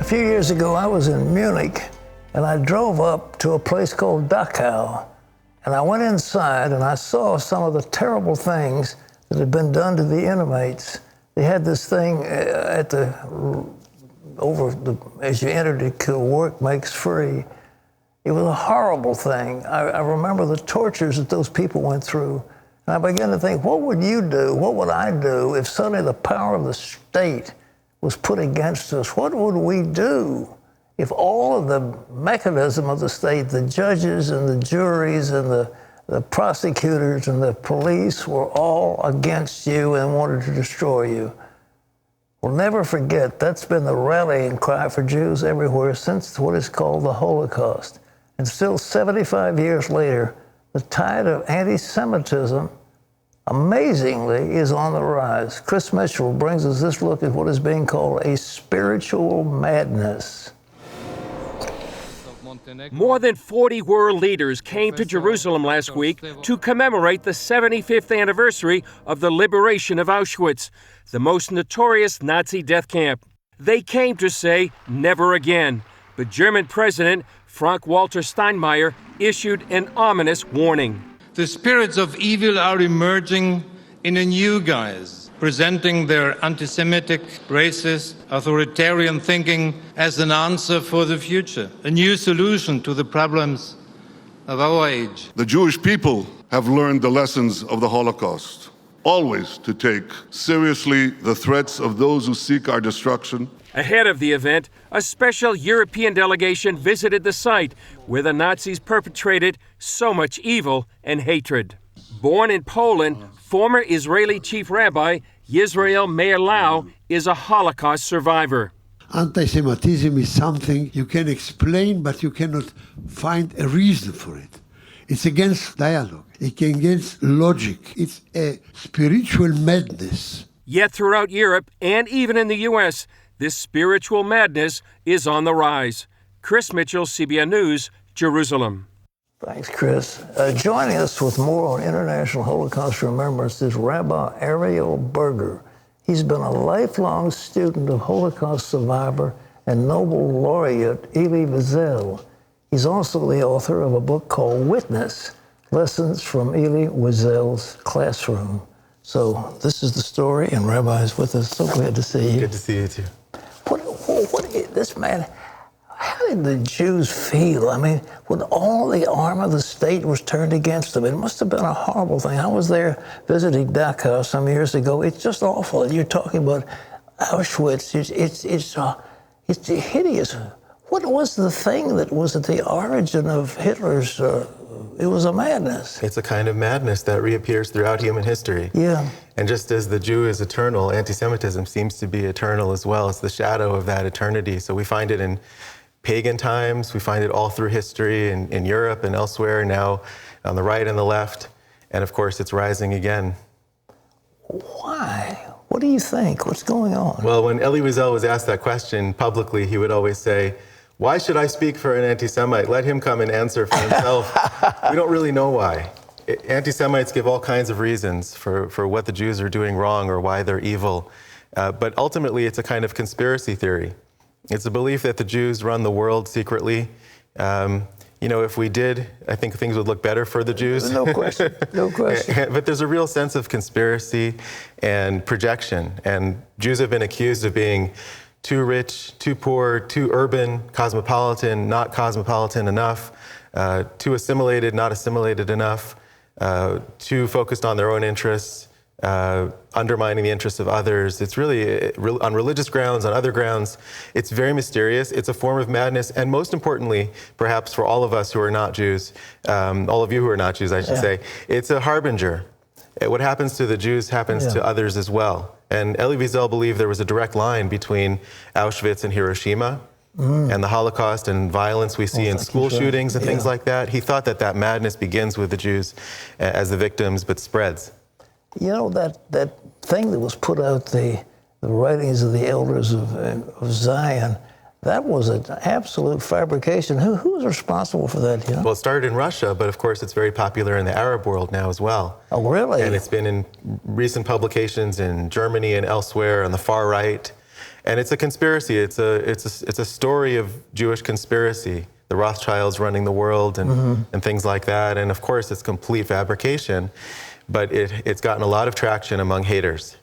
A few years ago, I was in Munich, and I drove up to a place called Dachau. And I went inside, and I saw some of the terrible things that had been done to the inmates. They had this thing as you entered it, work makes free. It was a horrible thing. I remember the tortures that those people went through. And I began to think, what would you do? What would I do if suddenly the power of the state was put against us? What would we do if all of the mechanism of the state, the judges and the juries and the prosecutors and the police were all against you and wanted to destroy you? We'll never forget, that's been the rallying cry for Jews everywhere since what is called the Holocaust. And still 75 years later, the tide of anti-Semitism, amazingly, is on the rise. Chris Mitchell brings us this look at what is being called a spiritual madness. More than 40 world leaders came to Jerusalem last week to commemorate the 75th anniversary of the liberation of Auschwitz, the most notorious Nazi death camp. They came to say never again, but German President Frank-Walter Steinmeier issued an ominous warning. The spirits of evil are emerging in a new guise, presenting their anti-Semitic, racist, authoritarian thinking as an answer for the future, a new solution to the problems of our age. The Jewish people have learned the lessons of the Holocaust, always to take seriously the threats of those who seek our destruction. Ahead of the event, a special European delegation visited the site where the Nazis perpetrated so much evil and hatred. Born in Poland, former Israeli Chief Rabbi Yisrael Meir Lau is a Holocaust survivor. Anti-Semitism is something you can explain, but you cannot find a reason for it. It's against dialogue. It's against logic. It's a spiritual madness. Yet throughout Europe and even in the U.S., this spiritual madness is on the rise. Chris Mitchell, CBN News, Jerusalem. Thanks, Chris. Joining us with more on International Holocaust Remembrance is Rabbi Ariel Berger. He's been a lifelong student of Holocaust survivor and Nobel laureate Elie Wiesel. He's also the author of a book called Witness, Lessons from Elie Wiesel's Classroom. So this is the story, and Rabbi is with us. So glad to see you. Good to see you, too. This man, how did the Jews feel? I mean, when all the arm of the state was turned against them, it must have been a horrible thing. I was there visiting Dachau some years ago. It's just awful. You're talking about Auschwitz. It's hideous. What was the thing that was at the origin of Hitler's? It was a madness. It's a kind of madness that reappears throughout human history. Yeah. And just as the Jew is eternal, anti-Semitism seems to be eternal as well. It's the shadow of that eternity. So we find it in pagan times. We find it all through history in Europe and elsewhere, now on the right and the left. And of course, it's rising again. Why? What do you think? What's going on? Well, when Elie Wiesel was asked that question publicly, he would always say, "Why should I speak for an anti-Semite? Let him come and answer for himself." We don't really know why. Anti-Semites give all kinds of reasons for what the Jews are doing wrong or why they're evil. But ultimately, it's a kind of conspiracy theory. It's a belief that the Jews run the world secretly. If we did, I think things would look better for the Jews. No question, no question. But there's a real sense of conspiracy and projection. And Jews have been accused of being too rich, too poor, too urban, cosmopolitan, not cosmopolitan enough, too assimilated, not assimilated enough, too focused on their own interests, undermining the interests of others. It's really, on religious grounds, on other grounds, it's very mysterious. It's a form of madness. And most importantly, perhaps for all of us who are not Jews, all of you who are not Jews, I should say, it's a harbinger. What happens to the Jews happens to others as well. And Elie Wiesel believed there was a direct line between Auschwitz and Hiroshima and the Holocaust and violence we see in school shootings and things like that. He thought that madness begins with the Jews as the victims, but spreads. You know, that thing that was put out, the writings of the elders of Zion, that was an absolute fabrication. Who was responsible for that, you know? Well, it started in Russia, but of course it's very popular in the Arab world now as well. Oh, really? And it's been in recent publications in Germany and elsewhere on the far right. And it's a conspiracy. It's a story of Jewish conspiracy. The Rothschilds running the world and things like that. And of course, it's complete fabrication, but it's gotten a lot of traction among haters.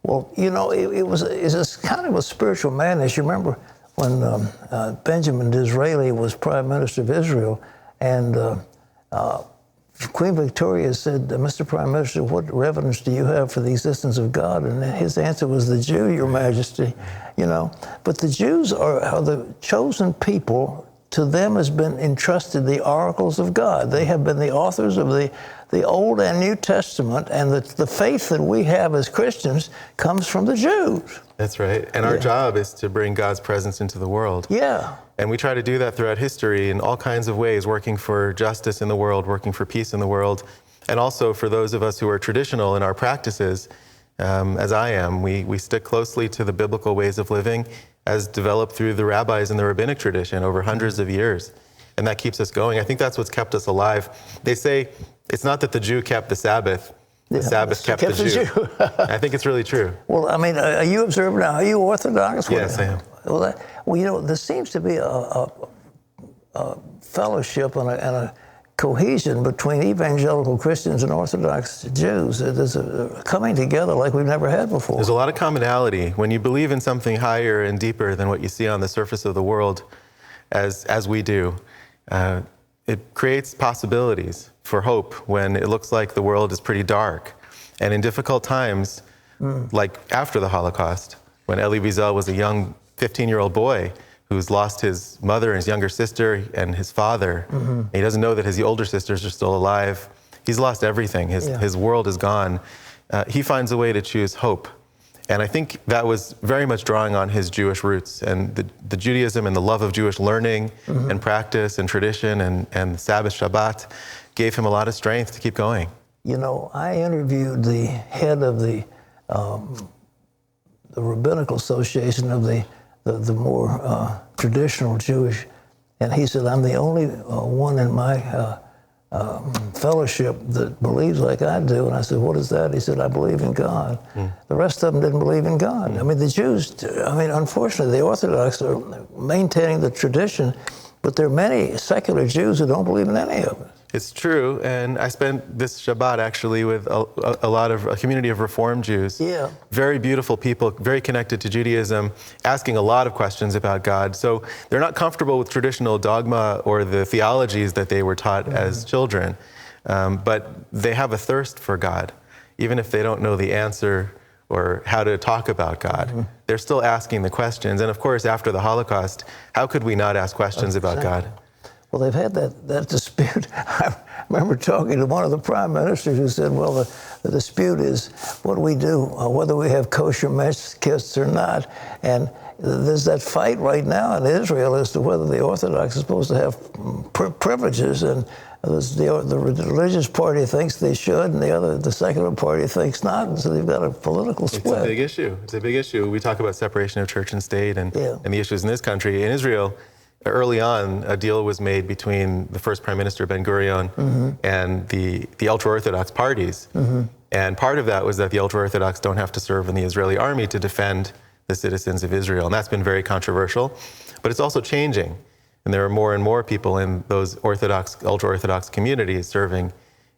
Well, you know, it's kind of a spiritual madness. You remember when Benjamin Disraeli was Prime Minister of Israel, and Queen Victoria said, Mr. Prime Minister, what evidence do you have for the existence of God? And his answer was the Jew, Your Majesty, you know. But the Jews are the chosen people. To them has been entrusted the oracles of God. They have been the authors of the Old and New Testament, and the faith that we have as Christians comes from the Jews. That's right. And our job is to bring God's presence into the world. Yeah. And we try to do that throughout history in all kinds of ways, working for justice in the world, working for peace in the world, and also for those of us who are traditional in our practices, as I am, we stick closely to the biblical ways of living as developed through the rabbis and the rabbinic tradition over hundreds of years. And that keeps us going. I think that's what's kept us alive. They say it's not that the Jew kept the Sabbath, the Sabbath kept the Jew. I think it's really true. Well, I mean, are you observant now? Are you Orthodox? Yes, I am. Well, you know, there seems to be a fellowship and a cohesion between evangelical Christians and Orthodox Jews. There's a coming together like we've never had before. There's a lot of commonality. When you believe in something higher and deeper than what you see on the surface of the world, as we do, it creates possibilities for hope when it looks like the world is pretty dark. And in difficult times, like after the Holocaust, when Elie Wiesel was a young 15-year-old boy who's lost his mother and his younger sister and his father. And he doesn't know that his older sisters are still alive. He's lost everything. His world is gone. He finds a way to choose hope. And I think that was very much drawing on his Jewish roots and the Judaism and the love of Jewish learning and practice and tradition and Sabbath Shabbat gave him a lot of strength to keep going. You know, I interviewed the head of the Rabbinical Association of the more traditional Jewish, and he said, I'm the only one in my fellowship that believes like I do. And I said, what is that? He said, I believe in God. The rest of them didn't believe in God. I mean, the Jews, unfortunately, the Orthodox are maintaining the tradition, but there are many secular Jews who don't believe in any of it. It's true, and I spent this Shabbat actually with a community of Reform Jews. Yeah. Very beautiful people, very connected to Judaism, asking a lot of questions about God. So they're not comfortable with traditional dogma or the theologies that they were taught as children, but they have a thirst for God, even if they don't know the answer or how to talk about God. They're still asking the questions, and of course, after the Holocaust, how could we not ask questions about God? Well, they've had that dispute. I remember talking to one of the prime ministers who said, well, the dispute is what do we do, whether we have kosher mezquites or not. And there's that fight right now in Israel as to whether the Orthodox is supposed to have privileges. And the religious party thinks they should, and the secular party thinks not. And so they've got a political split. It's a big issue. It's a big issue. We talk about separation of church and state and the issues in this country. In Israel, early on, a deal was made between the first Prime Minister, Ben Gurion, and the ultra-Orthodox parties. And part of that was that the ultra-Orthodox don't have to serve in the Israeli army to defend the citizens of Israel. And that's been very controversial. But it's also changing. And there are more and more people in those Orthodox, ultra-Orthodox communities serving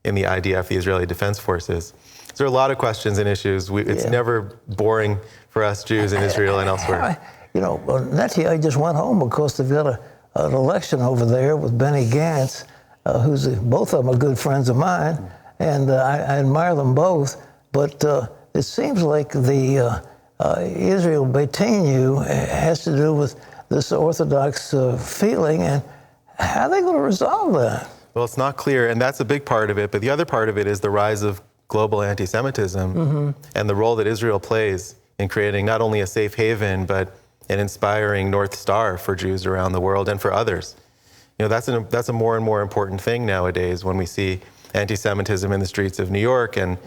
in the IDF, the Israeli Defense Forces. So there are a lot of questions and issues. It's never boring for us Jews in Israel and elsewhere. You know, Netanyahu just went home because they've got an election over there with Benny Gantz, both of them are good friends of mine, and I admire them both. But it seems like the Israel Beitenu has to do with this Orthodox feeling, and how are they going to resolve that? Well, it's not clear, and that's a big part of it. But the other part of it is the rise of global anti-Semitism and the role that Israel plays in creating not only a safe haven, but an inspiring North Star for Jews around the world and for others. You know, that's a more and more important thing nowadays when we see anti-Semitism in the streets of New York and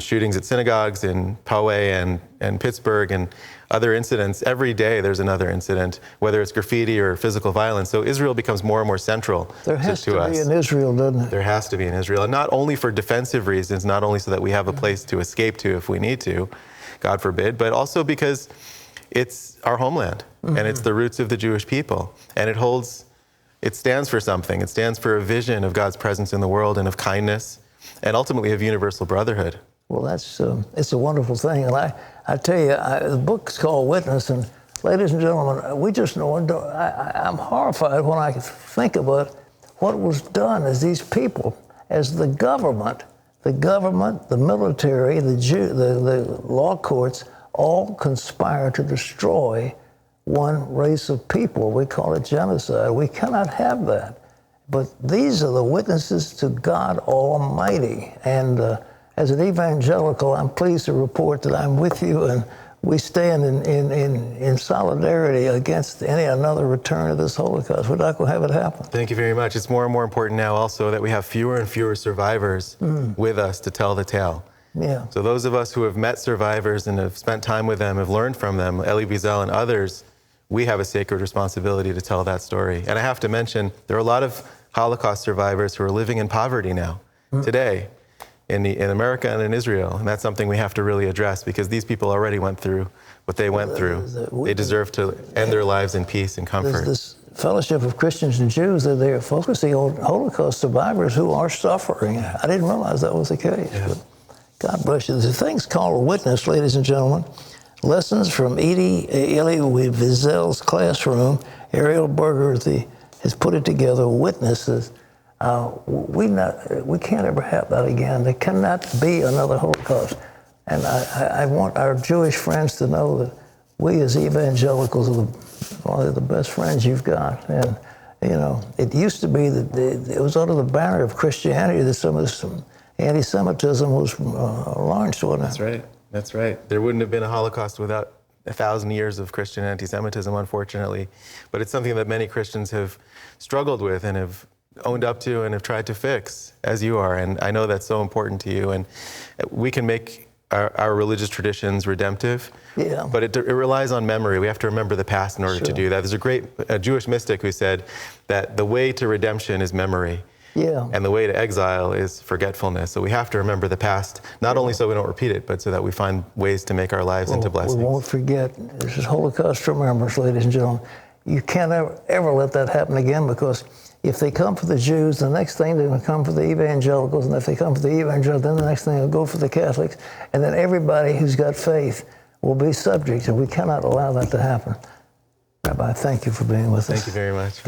shootings at synagogues in Poway and Pittsburgh and other incidents. Every day there's another incident, whether it's graffiti or physical violence. So Israel becomes more and more central to us. There has to be in Israel, doesn't it? There has to be in Israel. And not only for defensive reasons, not only so that we have a place to escape to if we need to, God forbid, but also because it's our homeland, and it's the roots of the Jewish people. And it stands for something. It stands for a vision of God's presence in the world and of kindness, and ultimately of universal brotherhood. Well, it's a wonderful thing. And I tell you, the book's called Witness, and ladies and gentlemen, we just know, I'm horrified when I think about what was done as these people, as the government, the military, the law courts, all conspire to destroy one race of people. We call it genocide. We cannot have that. But these are the witnesses to God Almighty. And as an evangelical, I'm pleased to report that I'm with you, and we stand in solidarity against another return of this Holocaust. We're not going to have it happen. Thank you very much. It's more and more important now also that we have fewer and fewer survivors with us to tell the tale. Yeah. So those of us who have met survivors and have spent time with them, have learned from them, Elie Wiesel and others, we have a sacred responsibility to tell that story. And I have to mention, there are a lot of Holocaust survivors who are living in poverty now, today, in America and in Israel. And that's something we have to really address, because these people already went through what they went through. They deserve to end their lives in peace and comfort. This Fellowship of Christians and Jews, they're focusing on Holocaust survivors who are suffering. I didn't realize that was the case. Yeah. But God bless you. The thing's called Witness, ladies and gentlemen. Lessons from Elie Wiesel's classroom. Ariel Berger has put it together, Witnesses. We can't ever have that again. There cannot be another Holocaust. And I want our Jewish friends to know that we as evangelicals are one of the best friends you've got. And, you know, it used to be that it was under the banner of Christianity that some of this anti-Semitism was launched, wasn't it? That's right. That's right. There wouldn't have been a Holocaust without 1,000 years of Christian anti-Semitism, unfortunately. But it's something that many Christians have struggled with and have owned up to and have tried to fix, as you are. And I know that's so important to you. And we can make our religious traditions redemptive, but it relies on memory. We have to remember the past in order to do that. There's a great Jewish mystic who said that the way to redemption is memory. And the way to exile is forgetfulness. So we have to remember the past, not only so we don't repeat it, but so that we find ways to make our lives into blessings. We won't forget. This is Holocaust Remembrance, ladies and gentlemen. You can't ever let that happen again, because if they come for the Jews, the next thing they're going to come for the evangelicals, and if they come for the evangelicals, then the next thing they'll go for the Catholics, and then everybody who's got faith will be subject, and we cannot allow that to happen. Rabbi, thank you for being with us. Thank you very much.